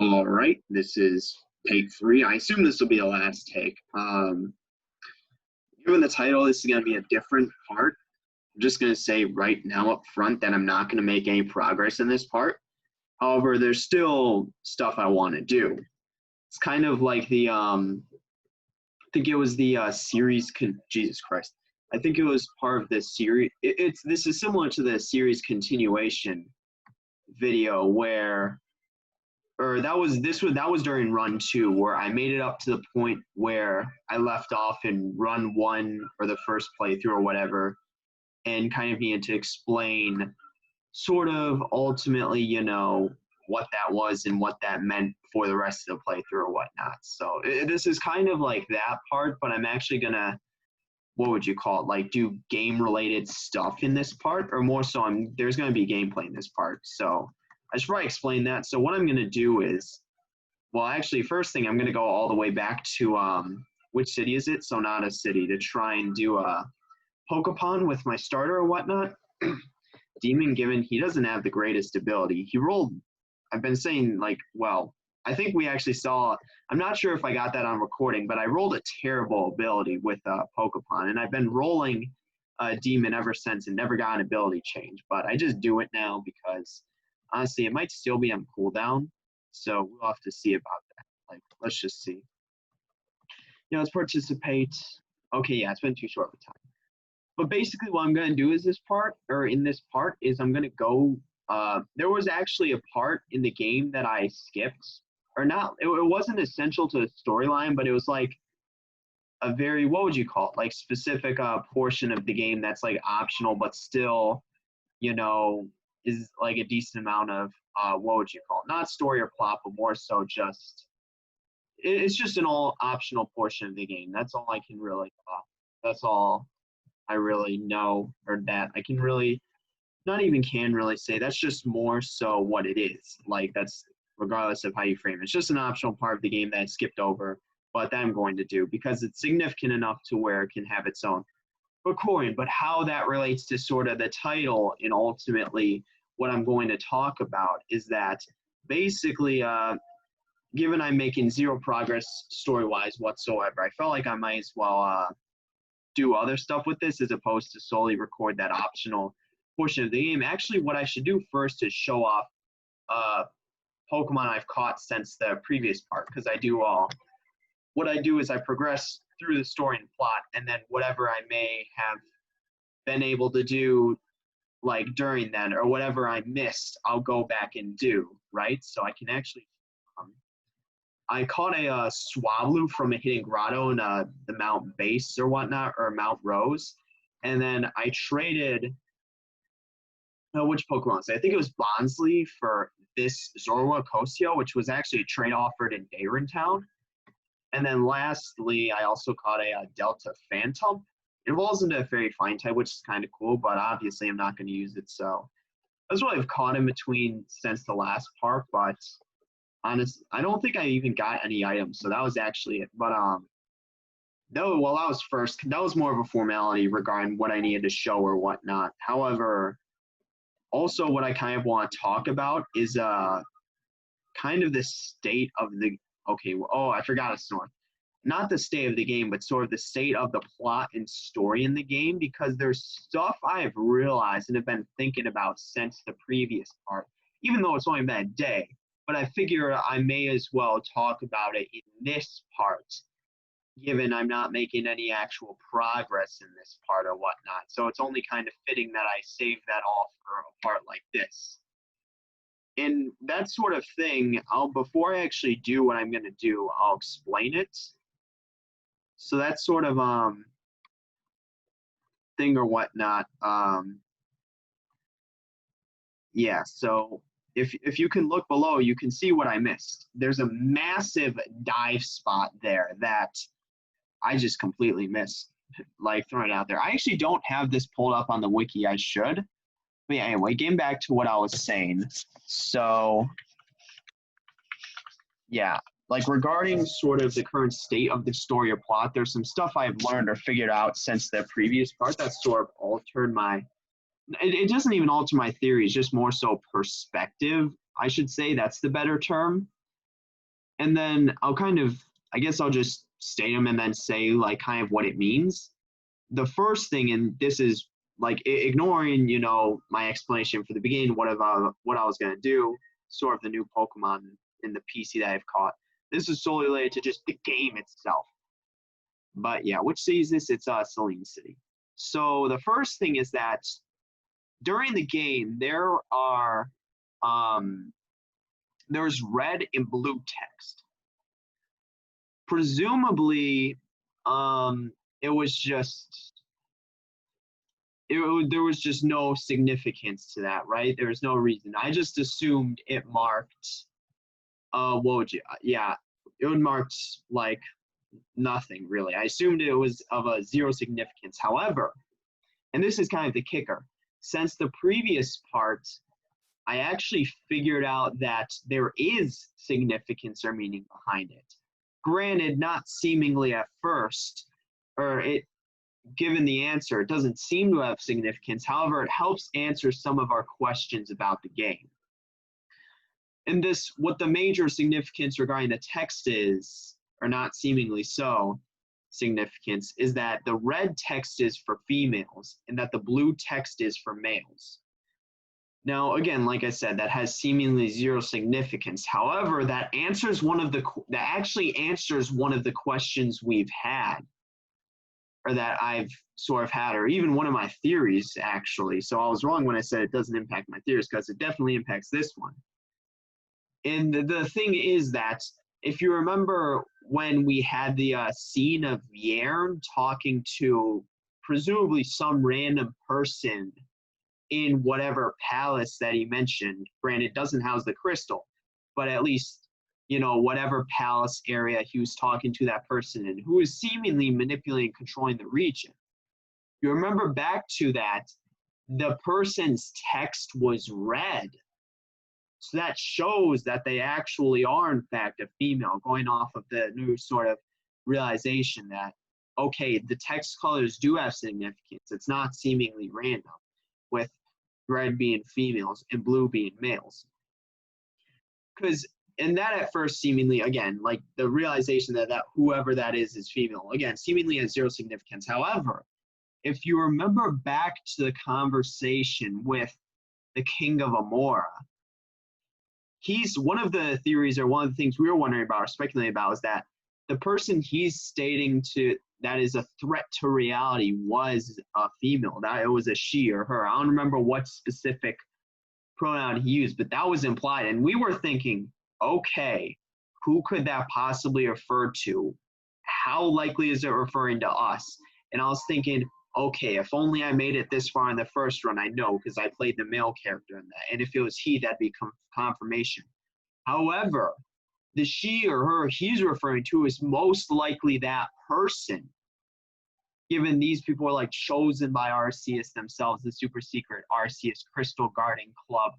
All right, this is take 3. I assume this will be the last take. Given the title, this is going to be a different part. I'm just going to say right now up front that I'm not going to make any progress in this part. However, there's still stuff I want to do. It's kind of like I think it was the series, Jesus Christ. I think it was part of this series. This is similar to the series continuation video where that was during run 2 where I made it up to the point where I left off in run 1 or the first playthrough or whatever, and kind of needed to explain sort of ultimately, what that was and what that meant for the rest of the playthrough or whatnot. So this is kind of like that part, but I'm actually gonna, what would you call it, like do game related stuff in this part, or more so there's gonna be gameplay in this part. So I should probably explain that. So what I'm going to do is, well, actually, first thing, I'm going to go all the way back to, which city is it? Sonata City, to try and do a Pokémon with my starter or whatnot. Demon, given he doesn't have the greatest ability. He rolled, I've been saying, I think we actually saw, I'm not sure if I got that on recording, but I rolled a terrible ability with Pokémon, and I've been rolling Demon ever since and never got an ability change. But I just do it now because honestly, it might still be on cooldown, so we'll have to see about that. Let's just see. Let's participate. Okay, yeah, it's been too short of a time. But basically what I'm going to do is in this part, is I'm going to go, there was actually a part in the game that I skipped, or not, it wasn't essential to the storyline, but it was like a very, what would you call it, specific portion of the game that's optional, but still, is a decent amount of what would you call it? Not story or plot, but more so just it's just an all optional portion of the game. That's all I can really. That's all I really know, or that I can really, not even can really say. That's just more so what it is. That's regardless of how you frame it. It's just an optional part of the game that I skipped over, but that I'm going to do because it's significant enough to where it can have its own recording. But how that relates to sort of the title and ultimately what I'm going to talk about is that basically, given I'm making zero progress story-wise whatsoever, I felt like I might as well do other stuff with this as opposed to solely record that optional portion of the game. Actually, what I should do first is show off Pokemon I've caught since the previous part, because what I do is I progress through the story and plot, and then whatever I may have been able to do during that, or whatever I missed, I'll go back and do, right? So I can actually, I caught a Swablu from a hidden grotto in the Mount Base or whatnot, or Mount Rose, and then I traded, which Pokemon? I think it was Bonsly for this Zorua Kosio, which was actually a trade offered in Darren Town. And then lastly, I also caught a Delta Phantom. It wasn't a Fairy Flying type, which is kind of cool, but obviously I'm not going to use it. So that's what I've caught in between since the last part. But honestly, I don't think I even got any items. So that was actually it. But no, well, that was first. That was more of a formality regarding what I needed to show or whatnot. However, also what I kind of want to talk about is kind of the state of the. Okay, well, I forgot a snort. Not the state of the game, but sort of the state of the plot and story in the game, because there's stuff I've realized and have been thinking about since the previous part, even though it's only been a day. But I figure I may as well talk about it in this part, given I'm not making any actual progress in this part or whatnot. So it's only kind of fitting that I save that off for a part like this. And that sort of thing, before I actually do what I'm going to do, I'll explain it. So that sort of thing or whatnot. Yeah, so if you can look below, you can see what I missed. There's a massive dive spot there that I just completely missed, throwing it out there. I actually don't have this pulled up on the wiki. I should. But yeah, anyway, getting back to what I was saying. So, yeah, regarding sort of the current state of the story or plot, there's some stuff I've learned or figured out since the previous part that sort of altered my, it doesn't even alter my theories, just more so perspective. I should say that's the better term. And then I guess I'll just state them and then say like kind of what it means. The first thing, and this is like ignoring, my explanation for the beginning, what I was going to do, sort of the new Pokemon in the PC that I've caught. This is solely related to just the game itself. But yeah, which city is this? It's Celine City. So the first thing is that during the game, there's red and blue text. Presumably, there was just no significance to that, right? There was no reason. I just assumed it marked, it would marked like nothing really. I assumed it was of a zero significance. However, and this is kind of the kicker, since the previous part, I actually figured out that there is significance or meaning behind it. Granted, not seemingly at first, given the answer, it doesn't seem to have significance. However, it helps answer some of our questions about the game. And what the major significance regarding the text is, or not seemingly so, significance, is that the red text is for females and that the blue text is for males. Now, again, like I said, that has seemingly zero significance. However, that actually answers one of the questions we've had, or that I've sort of had, or even one of my theories, actually. So I was wrong when I said it doesn't impact my theories, because it definitely impacts this one. And the thing is that, if you remember when we had the scene of Yern talking to presumably some random person in whatever palace that he mentioned, granted, it doesn't house the crystal, but at least, whatever palace area he was talking to that person in, who is seemingly manipulating and controlling the region. You remember back to that, the person's text was red. So that shows that they actually are, in fact, a female, going off of the new sort of realization that, okay, the text colors do have significance. It's not seemingly random, with red being females and blue being males. And that at first seemingly, again, like the realization that whoever that is female, again, seemingly has zero significance. However, if you remember back to the conversation with the King of Amora, one of the theories, or one of the things we were wondering about or speculating about, is that the person he's stating to that is a threat to reality was a female, that it was a she or her. I don't remember what specific pronoun he used, but that was implied. And we were thinking, okay, who could that possibly refer to? How likely is it referring to us? And I was thinking, okay, if only I made it this far in the first run, I know, because I played the male character in that. And if it was he, that'd be confirmation. However, the she or her he's referring to is most likely that person, given these people are like chosen by Arceus themselves, the super secret Arceus Crystal Guarding Club,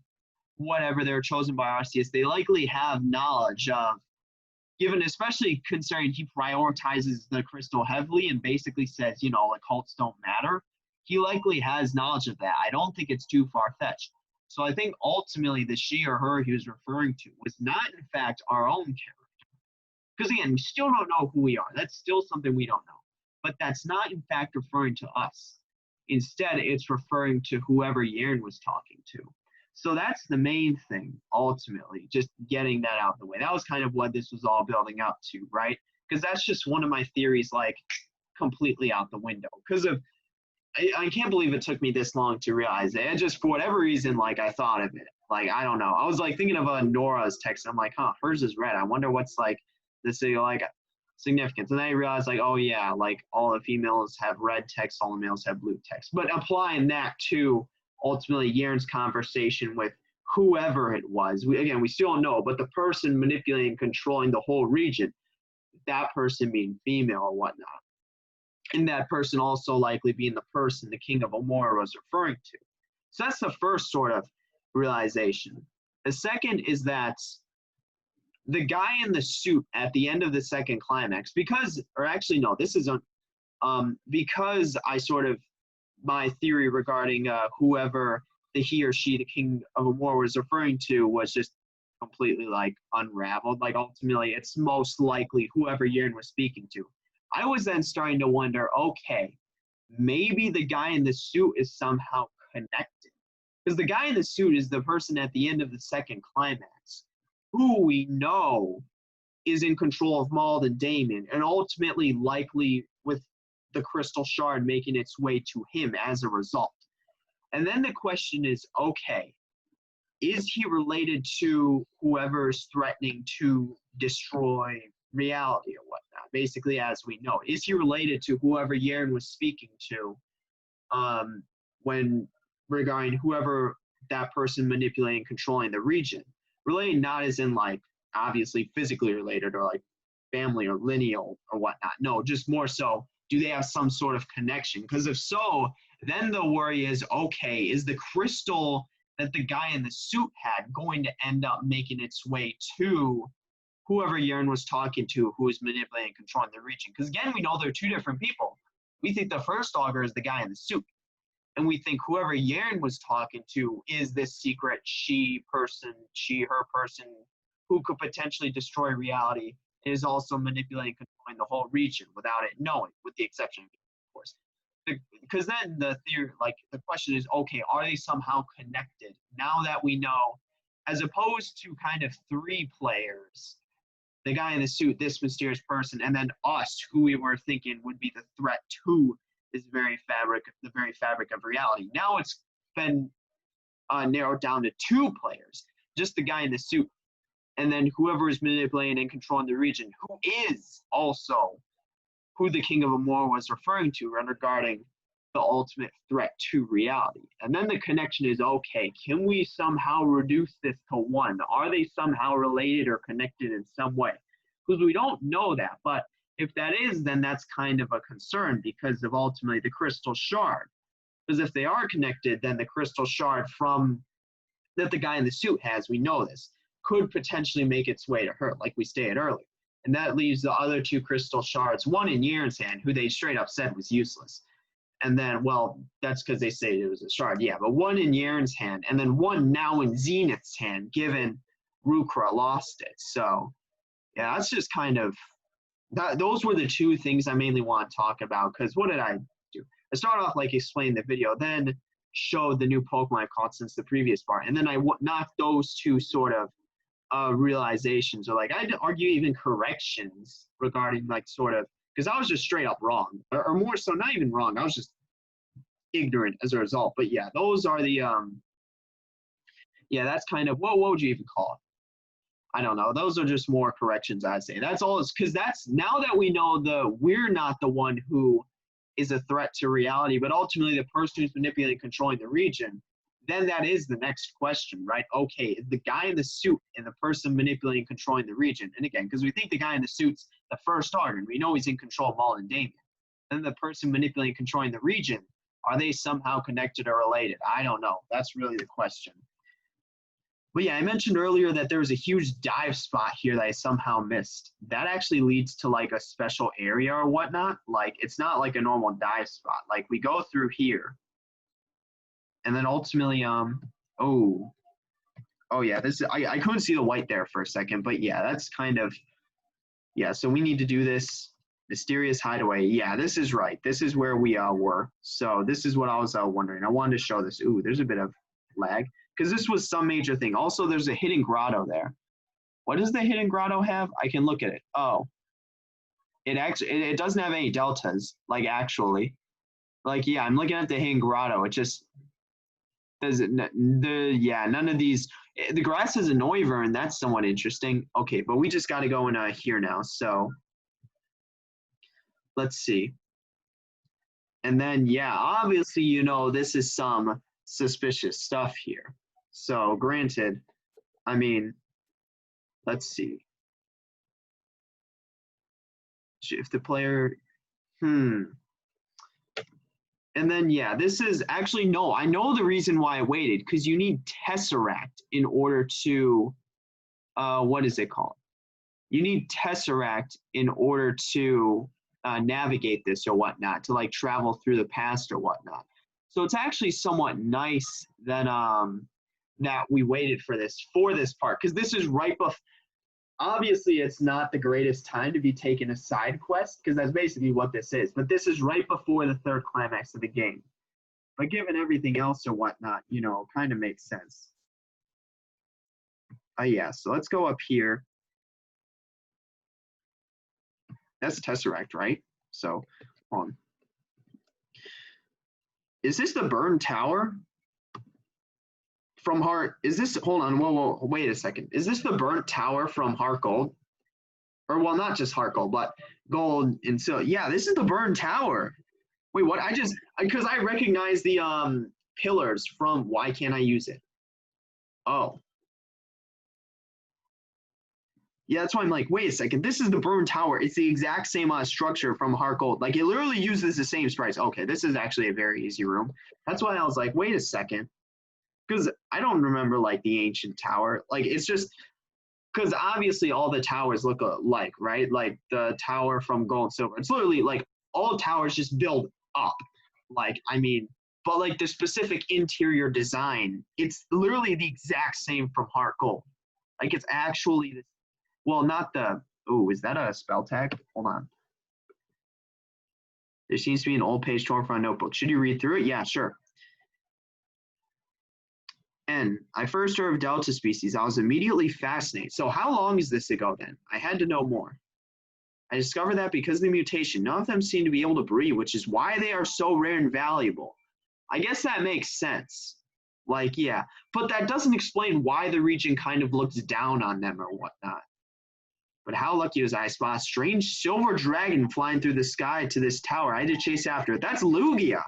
whatever, they're chosen by Arceus. They likely have knowledge of, given especially considering he prioritizes the crystal heavily and basically says, like cults don't matter. He likely has knowledge of that. I don't think it's too far-fetched. So I think ultimately the she or her he was referring to was not, in fact, our own character. Because again, we still don't know who we are. That's still something we don't know. But that's not, in fact, referring to us. Instead, it's referring to whoever Yern was talking to. So that's the main thing, ultimately, just getting that out of the way. That was kind of what this was all building up to, right? Because that's just one of my theories, like, completely out the window. Because I can't believe it took me this long to realize it. And just for whatever reason, like, I thought of it. Like, I don't know. I was, like, thinking of Nora's text. I'm like, hers is red. I wonder what's, like, this, like, significance. And then I realized, like, oh, yeah, like, all the females have red text, all the males have blue text. But applying that to ultimately Yern's conversation with whoever it was, we still don't know, but the person manipulating and controlling the whole region, that person being female or whatnot. And that person also likely being the person the King of Amora was referring to. So that's the first sort of realization. The second is that the guy in the suit at the end of the second climax, because I sort of, my theory regarding whoever he or she, the King of Amora, was referring to was just completely like unraveled. Like ultimately, it's most likely whoever Yern was speaking to. I was then starting to wonder, okay, maybe the guy in the suit is somehow connected. Because the guy in the suit is the person at the end of the second climax who we know is in control of Maul and Damon, and ultimately likely with the crystal shard making its way to him as a result. And then the question is, okay, is he related to whoever is threatening to destroy reality or whatnot? Basically, as we know, is he related to whoever Yern was speaking to when regarding whoever that person manipulating, controlling the region? Related not as in like obviously physically related or like family or lineal or whatnot. No, just more so, do they have some sort of connection? Because if so, then the worry is, okay, is the crystal that the guy in the suit had going to end up making its way to whoever Yern was talking to, who is manipulating and controlling the region? Because again, we know they're two different people. We think the first augur is the guy in the suit. And we think whoever Yern was talking to is this secret she, her person, who could potentially destroy reality, and is also manipulating and controlling the whole region without it knowing, with the exception, of course. Because then the theory, like the question is, okay, are they somehow connected? Now that we know, as opposed to kind of three players, the guy in the suit, this mysterious person, and then us, who we were thinking would be the threat to this very fabric, the very fabric of reality. Now it's been narrowed down to two players, just the guy in the suit, and then whoever is manipulating and controlling the region, who is also who the King of Amor was referring to regarding the ultimate threat to reality. And then the connection is, okay, can we somehow reduce this to one? Are they somehow related or connected in some way? Because we don't know that, but if that is, then that's kind of a concern because of ultimately the crystal shard. Because if they are connected, then the crystal shard from that the guy in the suit has, we know this, could potentially make its way to her, like we stated earlier. And that leaves the other two crystal shards, one in Yern's hand, who they straight up said was useless. And then, well, that's because they say it was a shard, yeah, but one in Yern's hand, and then one now in Zenith's hand, given Rukra lost it. So, yeah, that's just kind of, those were the two things I mainly want to talk about, because what did I do? I started off like explaining the video, then showed the new Pokemon I've caught since the previous part, and then I knocked those two sort of realizations, or like I'd argue even corrections regarding like sort of, because I was just straight up wrong, or more so not even wrong, I was just ignorant as a result. But yeah, those are the yeah, that's kind of, what would you even call it? I don't know. Those are just more corrections, I'd say. That's all. It's because that's, now that we know we're not the one who is a threat to reality, but ultimately the person who's manipulating and controlling the region, then that is the next question, right? Okay, is the guy in the suit and the person manipulating and controlling the region, and again, because we think the guy in the suit's the first target, we know he's in control of Maul and Damien. Then the person manipulating and controlling the region, are they somehow connected or related? I don't know. That's really the question. But yeah, I mentioned earlier that there was a huge dive spot here that I somehow missed. That actually leads to like a special area or whatnot. Like, it's not like a normal dive spot. Like, we go through here, and then ultimately, oh yeah, this is, I couldn't see the white there for a second, but yeah, that's kind of, yeah, so we need to do this mysterious hideaway. Yeah, this is right. This is where we were. So this is what I was wondering. I wanted to show this. Ooh, there's a bit of lag, because this was some major thing. Also, there's a hidden grotto there. What does the hidden grotto have? I can look at it. Oh, it actually, it doesn't have any deltas, like actually. Like, yeah, I'm looking at the hidden grotto. It just, yeah, none of these, the grass is a Noivern, that's somewhat interesting. Okay, but we just got to go in here now, so let's see. And then, yeah, obviously, you know, this is some suspicious stuff here. So, granted, I mean, let's see. If the player, And then, yeah, this is actually, no, I know the reason why I waited, because you need Tesseract in order to, what is it called? You need Tesseract in order to navigate this or whatnot, to like travel through the past or whatnot. So it's actually somewhat nice that that we waited for this part, because this is right before. Obviously, it's not the greatest time to be taking a side quest, because that's basically what this is. But this is right before the third climax of the game. But given everything else or whatnot, you know, kind of makes sense. Yeah, so let's go up here. That's Tesseract, right? So, hold on. Is this the burned tower? From Heart, is this, hold on, whoa, wait a second. Is this the burnt tower from Heart Gold? Or, well, not just Heart Gold, but Gold and Silver. Yeah, this is the burned tower. Wait, what? Because I recognize the pillars from Why Can't I Use It? Oh. Yeah, that's why I'm like, wait a second, this is the burned tower. It's the exact same structure from Heart Gold. Like, it literally uses the same sprites. Okay, this is actually a very easy room. That's why I was like, wait a second. Because I don't remember, like, the ancient tower. Like, it's just, because obviously all the towers look alike, right? Like, the tower from Gold and Silver. It's literally, like, all towers just build up. Like, I mean, but, like, the specific interior design, it's literally the exact same from Heart Gold. Like, it's actually, well, not the, oh, is that a spell tag? Hold on. There seems to be an old page torn from a notebook. Should you read through it? Yeah, sure. And I first heard of Delta species. I was immediately fascinated. So how long is this ago then? I had to know more. I discovered that because of the mutation, none of them seem to be able to breed, which is why they are so rare and valuable. I guess that makes sense. Like, yeah. But that doesn't explain why the region kind of looks down on them or whatnot. But how lucky was I spot a strange silver dragon flying through the sky to this tower. I had to chase after it. That's Lugia.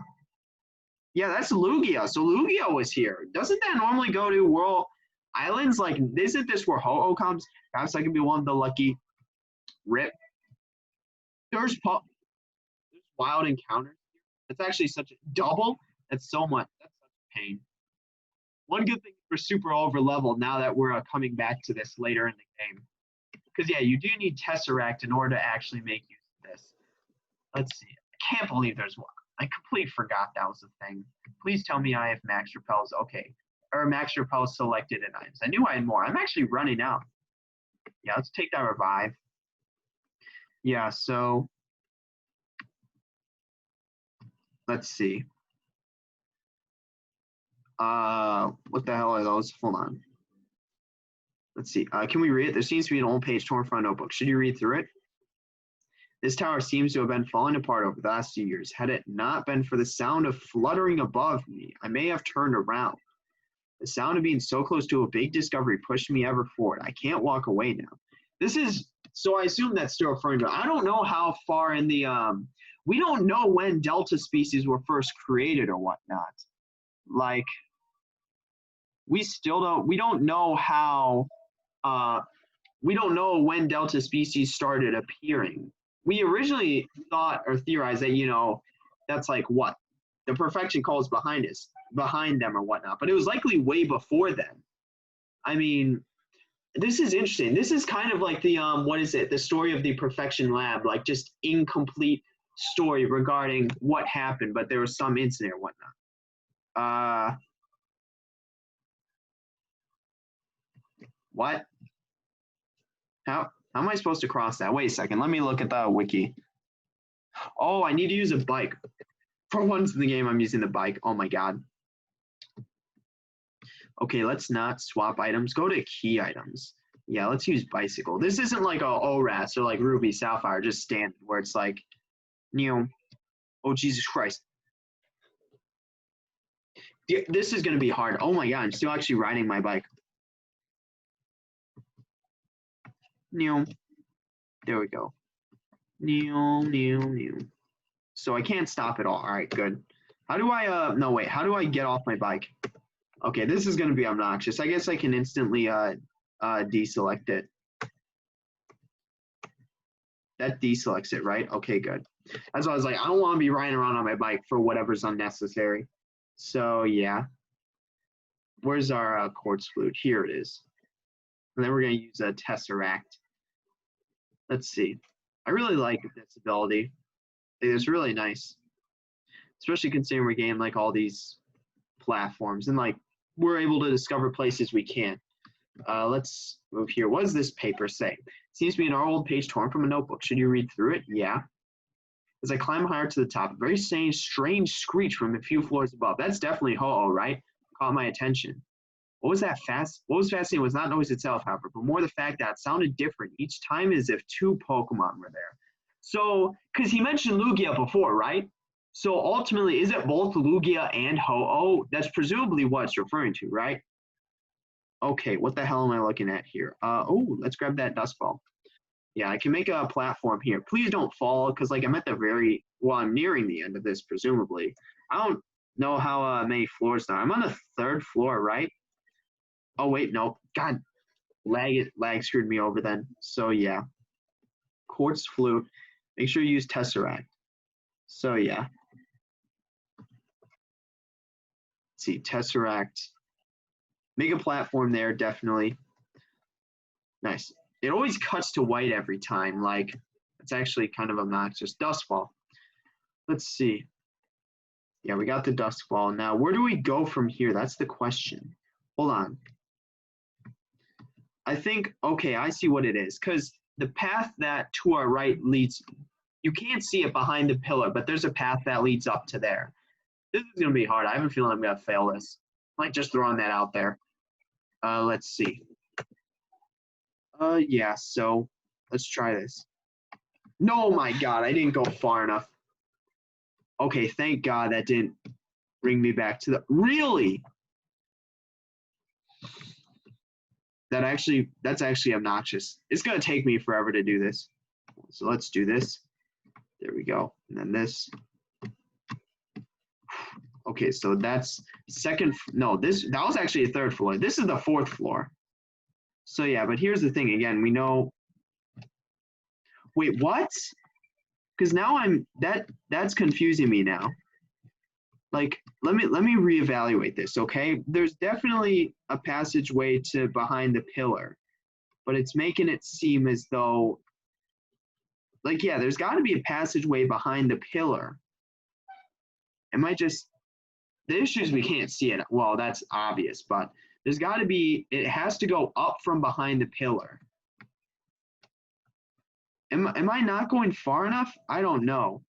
Yeah, that's Lugia. So Lugia was here. Doesn't that normally go to World Islands? Like, isn't this where Ho-Oh comes? Perhaps I can be one of the lucky. Rip. There's wild encounters. That's actually such a double. That's so much. That's such a pain. One good thing for super over level now that we're coming back to this later in the game. Because, yeah, you do need Tesseract in order to actually make use of this. Let's see. I can't believe there's one. I completely forgot that was a thing. Please tell me I have max repels. Okay. Or max repels selected in items. I knew I had more. I'm actually running out. Yeah, let's take that revive. Yeah, so let's see. What the hell are those? Hold on. Let's see. Can we read it? There seems to be an old page torn from a notebook. Should you read through it? This tower seems to have been falling apart over the last few years. Had it not been for the sound of fluttering above me, I may have turned around. The sound of being so close to a big discovery pushed me ever forward. I can't walk away now. This is, so I assume that's still referring to, I don't know how far in the, we don't know when Delta species were first created or whatnot. Like, we don't know how, we don't know when Delta species started appearing. We originally thought or theorized that, you know, that's like what? The perfection calls behind them or whatnot. But it was likely way before then. I mean, this is interesting. This is kind of like the, what is it? The story of the perfection lab, like just incomplete story regarding what happened, but there was some incident or whatnot. What? How am I supposed to cross that? Wait a second. Let me look at the wiki. Oh, I need to use a bike. For once in the game, I'm using the bike. Oh my god. Okay, let's not swap items. Go to key items. Yeah, let's use bicycle. This isn't like a ORAS or like Ruby Sapphire, just standard where it's like, you know, oh Jesus Christ. This is going to be hard. Oh my god, I'm still actually riding my bike. There we go. So I can't stop it all. All right, good. How do I, no, wait. How do I get off my bike? Okay, this is going to be obnoxious. I guess I can instantly deselect it. That deselects it, right? Okay, good. That's why I was like, I don't want to be riding around on my bike for whatever's unnecessary. So, yeah. Where's our quartz flute? Here it is. And then we're going to use a Tesseract. Let's see. I really like this ability. It's really nice. Especially considering we're getting like all these platforms. And like, we're able to discover places we can't. Let's move here. What does this paper say? Seems to be an old page torn from a notebook. Should you read through it? Yeah. As I climb higher to the top, a very strange screech from a few floors above. That's definitely Ho-Oh, right? Caught my attention. What was fascinating was not noise itself, however, but more the fact that it sounded different each time as if two Pokemon were there. So, because he mentioned Lugia before, right? So ultimately, is it both Lugia and Ho-Oh? That's presumably what it's referring to, right? Okay, what the hell am I looking at here? Oh, let's grab that dust ball. Yeah, I can make a platform here. Please don't fall, because like I'm at the I'm nearing the end of this, presumably. I don't know how many floors there are. I'm on the 3rd floor, right? Oh, wait, no. God, lag screwed me over then. So, yeah. Quartz flute. Make sure you use Tesseract. So, yeah. Let's see, Tesseract. Make a platform there, definitely. Nice. It always cuts to white every time. Like, it's actually kind of obnoxious. Dustball. Let's see. Yeah, we got the dustball. Now, where do we go from here? That's the question. Hold on. I think, okay, I see what it is. Because the path that to our right leads, you can't see it behind the pillar, but there's a path that leads up to there. This is going to be hard. I have a feeling I'm going to fail this. Might just throwing that out there. Let's see. Yeah, so let's try this. No, my God, I didn't go far enough. Okay, thank God that didn't bring me back to the, really? That's actually obnoxious. It's going to take me forever to do this. So let's do this. There we go. And then this. Okay, so that's that was actually a 3rd floor. This is the 4th floor. So yeah, but here's the thing again, we know, wait, what? Because now that's confusing me now. Like, let me reevaluate this, okay? There's definitely a passageway to behind the pillar, but it's making it seem as though, like, yeah, there's got to be a passageway behind the pillar. The issue is we can't see it. Well, that's obvious, but there's got to be, it has to go up from behind the pillar. Am I not going far enough? I don't know.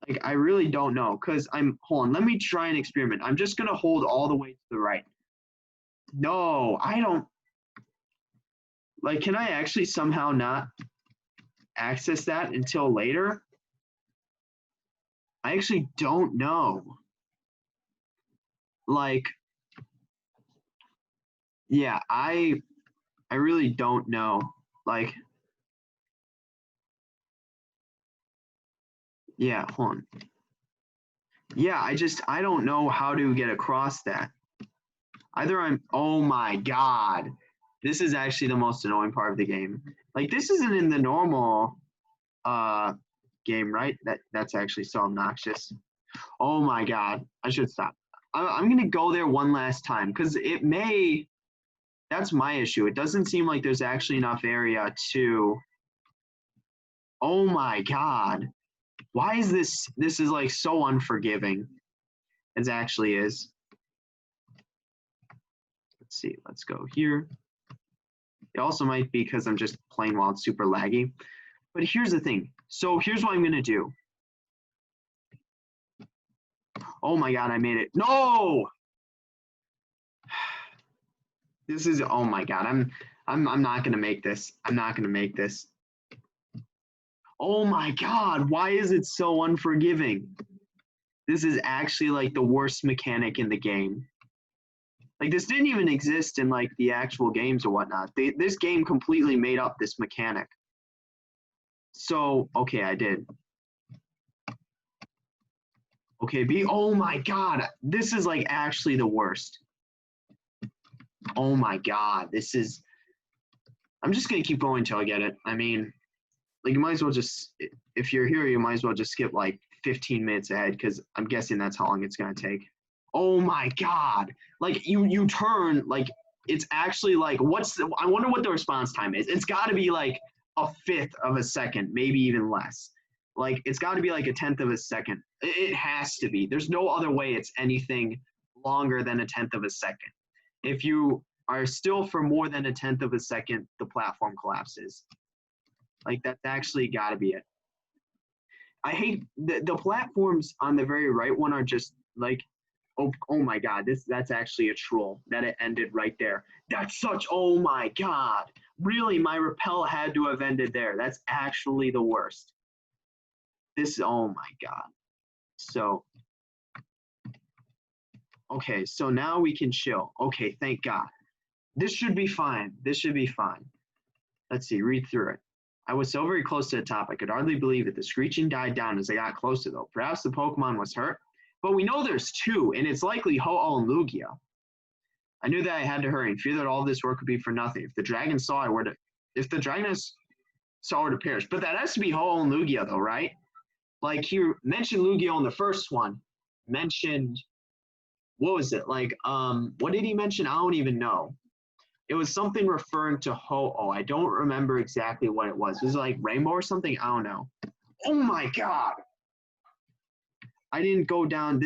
Like, I really don't know, because hold on, let me try an experiment. I'm just going to hold all the way to the right. No, I don't, like, can I actually somehow not access that until later? I actually don't know. Like, yeah, I really don't know. Like, yeah, hold on. Yeah, I don't know how to get across that. Oh my God. This is actually the most annoying part of the game. Like, this isn't in the normal game, right? That's actually so obnoxious. Oh my God. I should stop. I'm going to go there one last time because that's my issue. It doesn't seem like there's actually enough area to, oh my God. Why is this is like so unforgiving. It actually is. Let's see, let's go here. It also might be because I'm just playing while it's super laggy. But here's the thing. So here's what I'm going to do. Oh my God, I made it. No! This is, oh my God, I'm not going to make this. I'm not going to make this. Oh my God, why is it so unforgiving? This is actually like the worst mechanic in the game. Like, this didn't even exist in like the actual games or whatnot. This game completely made up this mechanic. So, okay, I did. Okay, oh my God, this is like actually the worst. Oh my God, this is, I'm just gonna keep going until I get it. I mean, like, you might as well just, if you're here, you might as well just skip like 15 minutes ahead because I'm guessing that's how long it's gonna take. Oh my God, like you turn, like, it's actually like, I wonder what the response time is. It's gotta be like a 1/5 of a second, maybe even less. Like, it's gotta be like a 1/10 of a second. It has to be. There's no other way it's anything longer than 1/10 of a second. If you are still for more than 1/10 of a second, the platform collapses. Like, that's actually got to be it. I hate the platforms on the very right one are just like, oh my God, that's actually a troll that it ended right there. That's such, oh my God. Really, my rappel had to have ended there. That's actually the worst. Oh my God. So, okay, so now we can chill. Okay, thank God. This should be fine. This should be fine. Let's see, read through it. I was so very close to the top, I could hardly believe it. The screeching died down as I got closer, though. Perhaps the Pokemon was hurt, but we know there's two, and it's likely Ho-Oh and Lugia. I knew that I had to hurry and fear that all this work would be for nothing. If the dragon saw I were to perish. But that has to be Ho-Oh and Lugia, though, right? Like, he mentioned Lugia on the first one. Mentioned, what was it? Like, what did he mention? I don't even know. It was something referring to Ho-Oh. I don't remember exactly what it was. Was it like Rainbow or something? I don't know. Oh my God. I didn't go down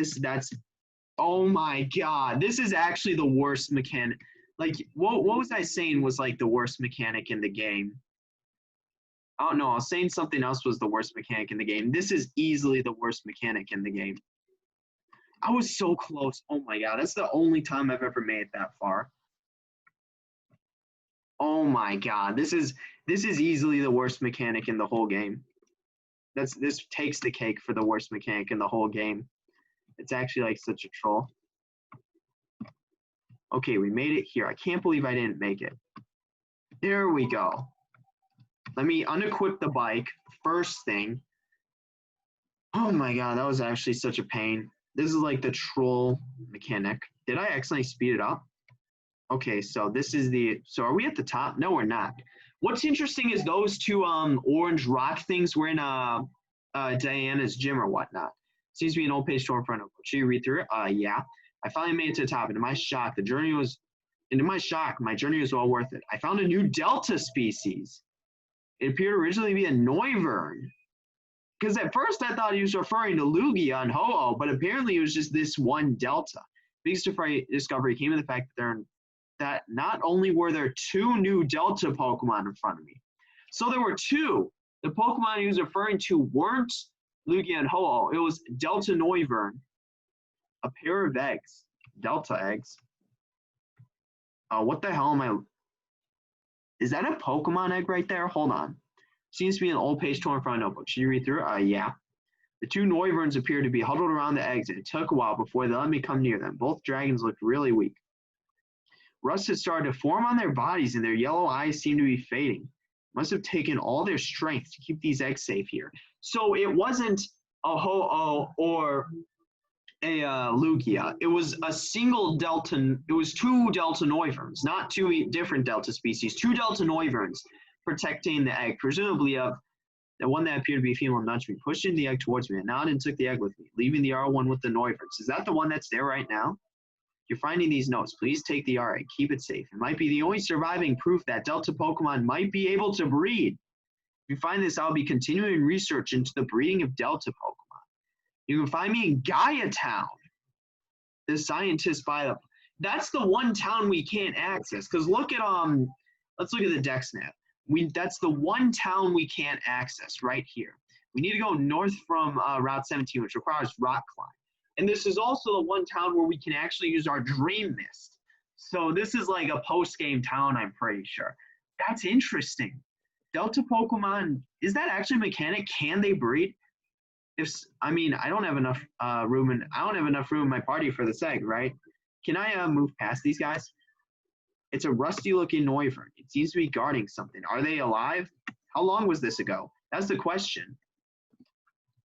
oh my God. This is actually the worst mechanic. Like, what was I saying was like the worst mechanic in the game? I don't know. I was saying something else was the worst mechanic in the game. This is easily the worst mechanic in the game. I was so close. Oh my God. That's the only time I've ever made it that far. Oh my God, this is easily the worst mechanic in the whole game. This takes the cake for the worst mechanic in the whole game. It's actually like such a troll. Okay, we made it here. I can't believe I didn't make it. There we go. Let me unequip the bike. First thing. Oh my God, that was actually such a pain. This is like the troll mechanic. Did I accidentally speed it up? Okay, so so are we at the top? No, we're not. What's interesting is those two orange rock things were in Diana's gym or whatnot. Seems to be an old page store in front of it. Should you read through it? Yeah. I finally made it to the top, and to my shock, my journey was well worth it. I found a new Delta species. It appeared originally to be a Noivern. Because at first I thought he was referring to Lugia and Ho-Oh, but apparently it was just this one Delta. Biggest discovery came in the fact that not only were there two new Delta Pokemon in front of me, so there were two. The Pokemon he was referring to weren't Lugia and Ho-Oh. It was Delta Noivern. A pair of eggs. Delta eggs. What the hell am I? Is that a Pokemon egg right there? Hold on. Seems to be an old page torn from a notebook. Should you read through it? Yeah. The two Noiverns appeared to be huddled around the eggs, and it took a while before they let me come near them. Both dragons looked really weak. Rust had started to form on their bodies, and their yellow eyes seemed to be fading. Must have taken all their strength to keep these eggs safe here. So it wasn't a Ho-Oh or a Lugia. It was a single Delta. It was two Delta Noiverns, not two different Delta species. Two Delta Noiverns protecting the egg, presumably of the one that appeared to be female nudged me, pushing the egg towards me, and nodded and took the egg with me, leaving the R1 with the Noiverns. Is that the one that's there right now? You're finding these notes. Please take the R egg. Keep it safe. It might be the only surviving proof that Delta Pokemon might be able to breed. If you find this, I'll be continuing research into the breeding of Delta Pokemon. You can find me in Gaia Town. The scientist by the... That's the one town we can't access. Because look at, let's look at the DexNet. That's the one town we can't access right here. We need to go north from Route 17, which requires rock climb. And this is also the one town where we can actually use our Dream Mist. So this is like a post-game town, I'm pretty sure. That's interesting. Delta Pokemon, is that actually a mechanic? Can they breed? I don't have enough room in my party for this egg, right? Can I move past these guys? It's a rusty-looking Noivern. It seems to be guarding something. Are they alive? How long was this ago? That's the question.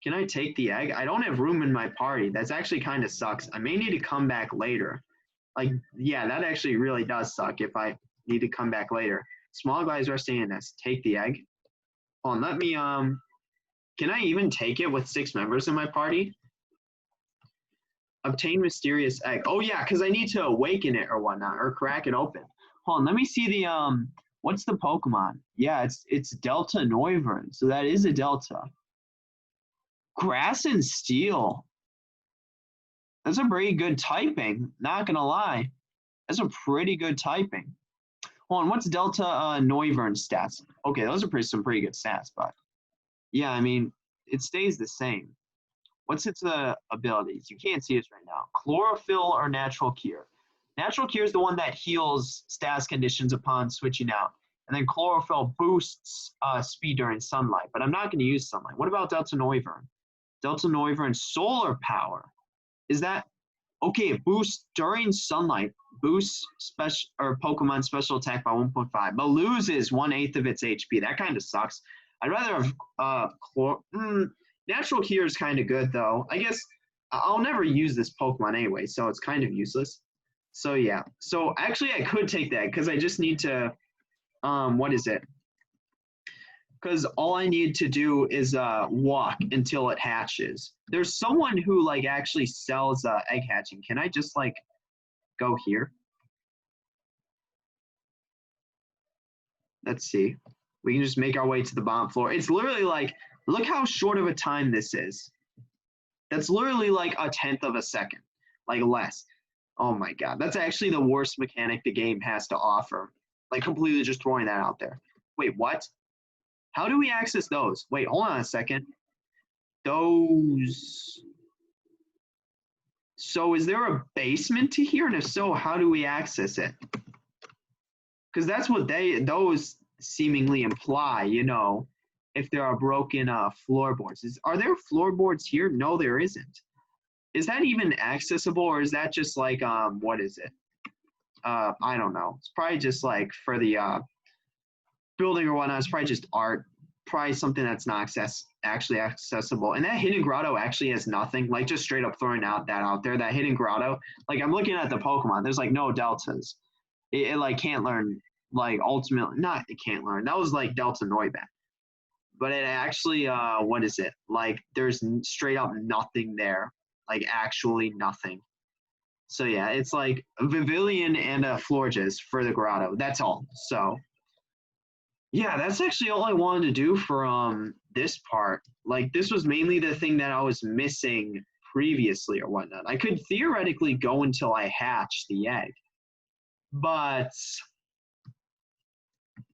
Can I take the egg? I don't have room in my party. That's actually kind of sucks. I may need to come back later. Like, yeah, that actually really does suck if I need to come back later. Small guys resting in this. Take the egg. Hold on, let me, can I even take it with 6 members in my party? Obtain mysterious egg. Oh, yeah, because I need to awaken it or whatnot, or crack it open. Hold on, let me see the, what's the Pokemon? Yeah, it's Delta Noivern, so that is a Delta. Grass and Steel. That's a pretty good typing. Not gonna lie, that's a pretty good typing. Hold on, what's Delta Noivern stats? Okay, those are some pretty good stats, but yeah, I mean, it stays the same. What's its abilities? You can't see this right now. Chlorophyll or Natural Cure? Natural Cure is the one that heals status conditions upon switching out. And then Chlorophyll boosts speed during sunlight, but I'm not going to use sunlight. What about Delta Noivern? Delta Noivern Solar Power. Is that okay? It boosts during sunlight, boosts special or Pokemon special attack by 1.5, but loses 1/8 of its HP. That kind of sucks. I'd rather have Natural Cure is kind of good though. I guess I'll never use this Pokemon anyway, so it's kind of useless. So yeah. So actually, I could take that because I just need to. What is it? Because all I need to do is walk until it hatches. There's someone who like actually sells egg hatching. Can I just like go here? Let's see. We can just make our way to the bottom floor. It's literally like, look how short of a time this is. That's literally like 1/10 of a second, like less. Oh my God, that's actually the worst mechanic the game has to offer. Like completely just throwing that out there. Wait, what? How do we access those? Wait, hold on a second. Those. So is there a basement to here? And if so, how do we access it? Because that's what those seemingly imply, you know, if there are broken floorboards. Are there floorboards here? No, there isn't. Is that even accessible, or is that just like, what is it? I don't know. It's probably just like for the building or whatnot. It's probably just art. Probably something that's not actually accessible. And that hidden grotto actually has nothing. Like just straight up throwing that out there. That hidden grotto. Like I'm looking at the Pokemon. There's like no deltas. It like can't learn. Like ultimately, not it can't learn. That was like Delta Noibat. But it actually, what is it? Like there's straight up nothing there. Like actually nothing. So yeah, it's like a Vivillon and a Florges for the grotto. That's all. So yeah, that's actually all I wanted to do for this part. Like this was mainly the thing that I was missing previously or whatnot. I could theoretically go until I hatch the egg. But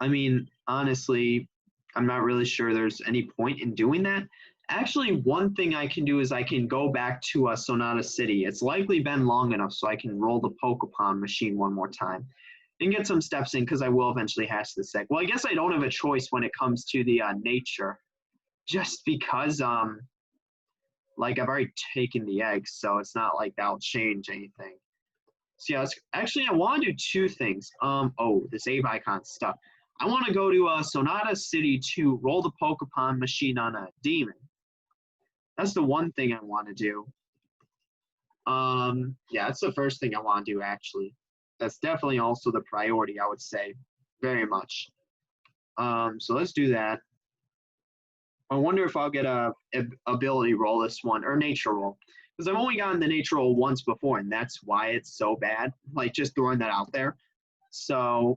I mean, honestly, I'm not really sure there's any point in doing that. Actually, one thing I can do is I can go back to Sonata City. It's likely been long enough so I can roll the Pokemon machine one more time and get some steps in because I will eventually hatch this egg. Well, I guess I don't have a choice when it comes to the nature just because, like, I've already taken the egg, so it's not like that'll change anything. So, yeah, actually, I want to do two things. Oh, the save icon stuff. I want to go to Sonata City to roll the Pokemon machine on a demon. That's the one thing I want to do. Yeah, that's the first thing I want to do, actually. That's definitely also the priority, I would say, very much. So let's do that. I wonder if I'll get a ability roll this one, or nature roll. Because I've only gotten the nature roll once before, and that's why it's so bad. Like, just throwing that out there. So,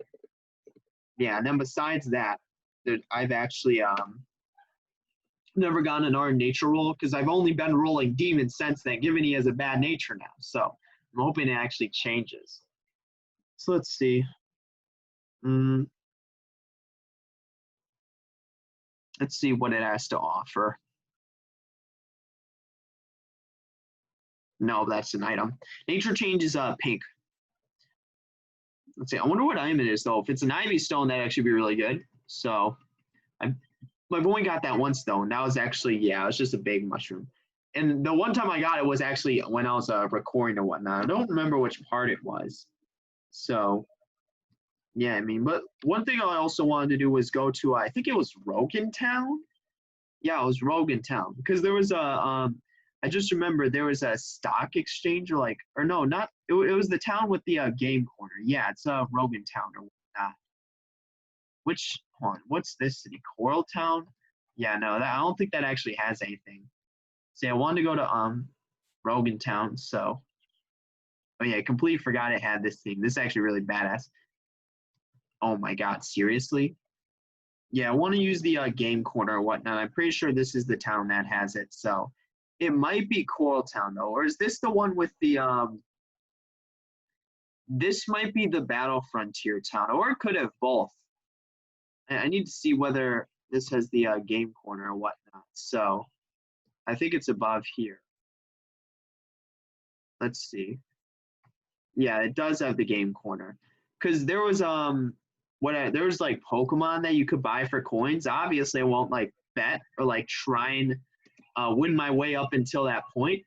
yeah, and then besides that, I've actually never gotten another nature roll because I've only been rolling demons since then, given he has a bad nature now. So I'm hoping it actually changes. So let's see. Let's see what it has to offer. No, that's an item. Nature change is pink. Let's see. I wonder what item it is, though. If it's an Ivy Stone, that'd actually be really good. So I've only got that one stone. That was actually, yeah, it was just a big mushroom. And the one time I got it was actually when I was recording or whatnot. I don't remember which part it was. So, yeah, I mean, but one thing I also wanted to do was go to, I think it was Rogan Town. Yeah, it was Rogan Town because there was a, I just remember there was a stock exchange or no, not, it was the town with the game corner. Yeah, it's Rogan Town or whatnot. Which, hold on, what's this city? Coral Town? Yeah, no, I don't think that actually has anything. See, I wanted to go to Rogan Town, so. Oh yeah, I completely forgot it had this thing. This is actually really badass. Oh my God, seriously? Yeah, I want to use the game corner or whatnot. I'm pretty sure this is the town that has it, so It might be Coral Town though, or is this the one with the this might be the Battle Frontier Town, or it could have both. I need to see whether this has the game corner or whatnot. So I think it's above here. Let's see. Yeah, it does have the game corner. Because there was there was like Pokemon that you could buy for coins. Obviously, I won't like bet or like try and win my way up until that point.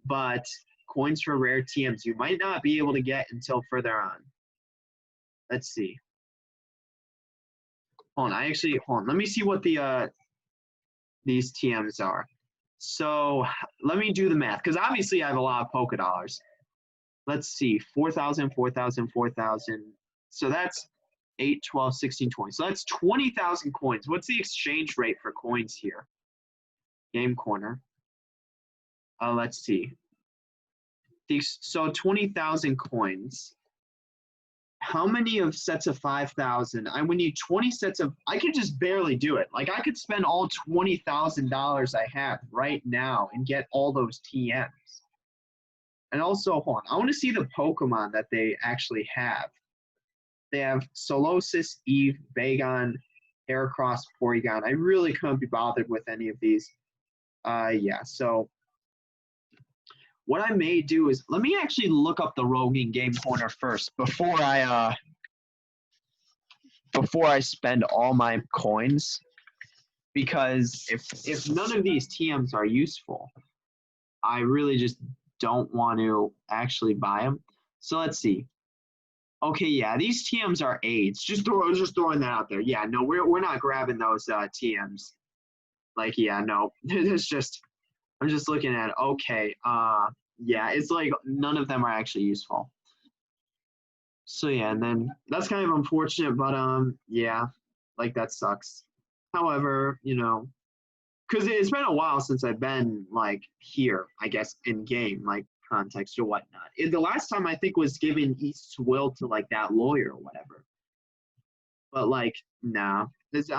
But coins for rare TMs you might not be able to get until further on. Let's see. Hold on. Let me see what the these TMs are. So let me do the math, because obviously I have a lot of Poké Dollars. Let's see, 4,000, 4,000, 4,000. So that's 8, 12, 16, 20. So that's 20,000 coins. What's the exchange rate for coins here? Game corner. Let's see. So 20,000 coins. How many of sets of 5,000? I would need 20 sets of, I could just barely do it. Like I could spend all $20,000 I have right now and get all those TMs. And also, hold on, I want to see the Pokemon that they actually have. They have Solosis, Eve, Bagon, Heracross, Porygon. I really couldn't be bothered with any of these. Yeah, so what I may do is, let me actually look up the Rogan Game Corner first before I spend all my coins, because if none of these TMs are useful, I really just don't want to actually buy them. So let's see. Okay, yeah, these TMs are aids. Just throwing that out there. Yeah, no, we're not grabbing those TMs. Like, yeah, no, it's just, I'm just looking at it. Okay, yeah, it's like none of them are actually useful. So yeah, and then that's kind of unfortunate, but yeah, like that sucks. However, you know, because it's been a while since I've been like here, I guess, in game like context or whatnot. The last time I think was giving East's will to like that lawyer or whatever. But like, nah, it's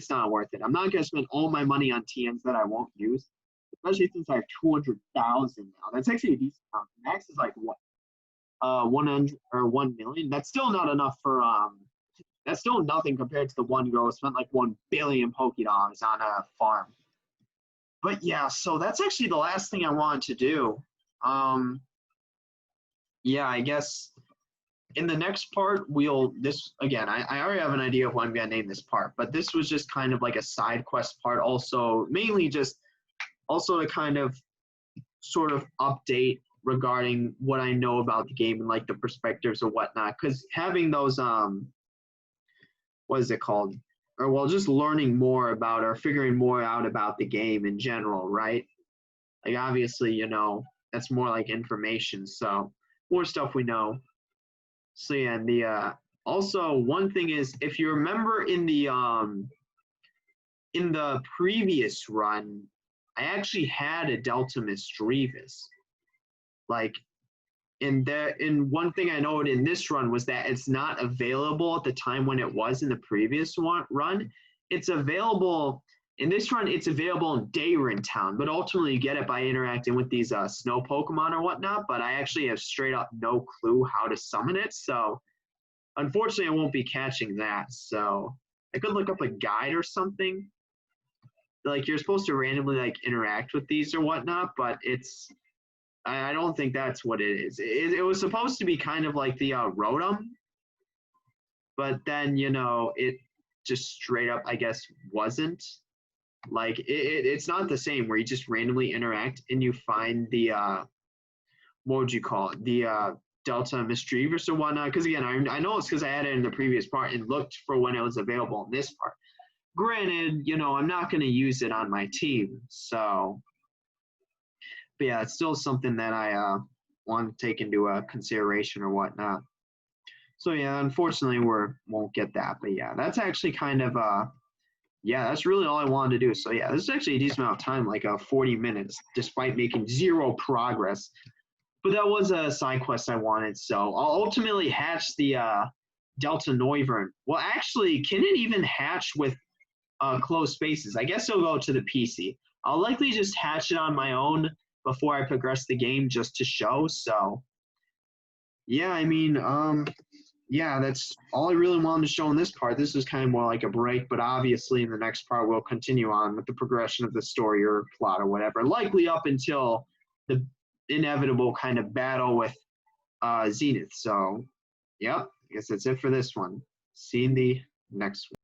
not worth it. I'm not gonna spend all my money on TMs that I won't use, especially since I have 200,000 now. That's actually a decent amount. Max is like what, 100 or 1 million. That's still not enough for That's still nothing compared to the one girl who spent like 1 billion Pokédollars on a farm. But yeah, so that's actually the last thing I wanted to do. Yeah, I guess in the next part, again, I already have an idea of what I'm going to name this part, but this was just kind of like a side quest part, also mainly just also to kind of sort of update regarding what I know about the game and like the perspectives or whatnot, because having those, what is it called? Or well, just learning more about or figuring more out about the game in general, right? Like obviously, you know, that's more like information, so more stuff we know. So yeah, and the also one thing is, if you remember in the previous run, I actually had a Delta Misdreavus. Like in one thing I noted in this run was that it's not available at the time when it was in the previous run. It's available in this run. It's available in Dayrin Town, but ultimately you get it by interacting with these snow Pokemon or whatnot. But I actually have straight up no clue how to summon it, so unfortunately I won't be catching that. So I could look up a guide or something. Like you're supposed to randomly like interact with these or whatnot, but I don't think that's what it is. It was supposed to be kind of like the Rotom, but then, you know, it just straight up, I guess, wasn't. Like, it's not the same where you just randomly interact and you find the, what would you call it? The Delta Misdreavus or whatnot. Because, again, I know it's because I had it in the previous part and looked for when it was available in this part. Granted, you know, I'm not going to use it on my team, so... But yeah, it's still something that I want to take into consideration or whatnot. So yeah, unfortunately won't get that. But yeah, that's actually kind of yeah, that's really all I wanted to do. So yeah, this is actually a decent amount of time, like 40 minutes, despite making zero progress. But that was a side quest I wanted. So I'll ultimately hatch the Delta Noivern. Well, actually, can it even hatch with closed spaces? I guess it'll go to the PC. I'll likely just hatch it on my own before I progress the game just to show. So yeah, I mean, yeah, that's all I really wanted to show in this part. This is kind of more like a break, but obviously in the next part we'll continue on with the progression of the story or plot or whatever, likely up until the inevitable kind of battle with Zenith. So, yeah, I guess that's it for this one. See you in the next one.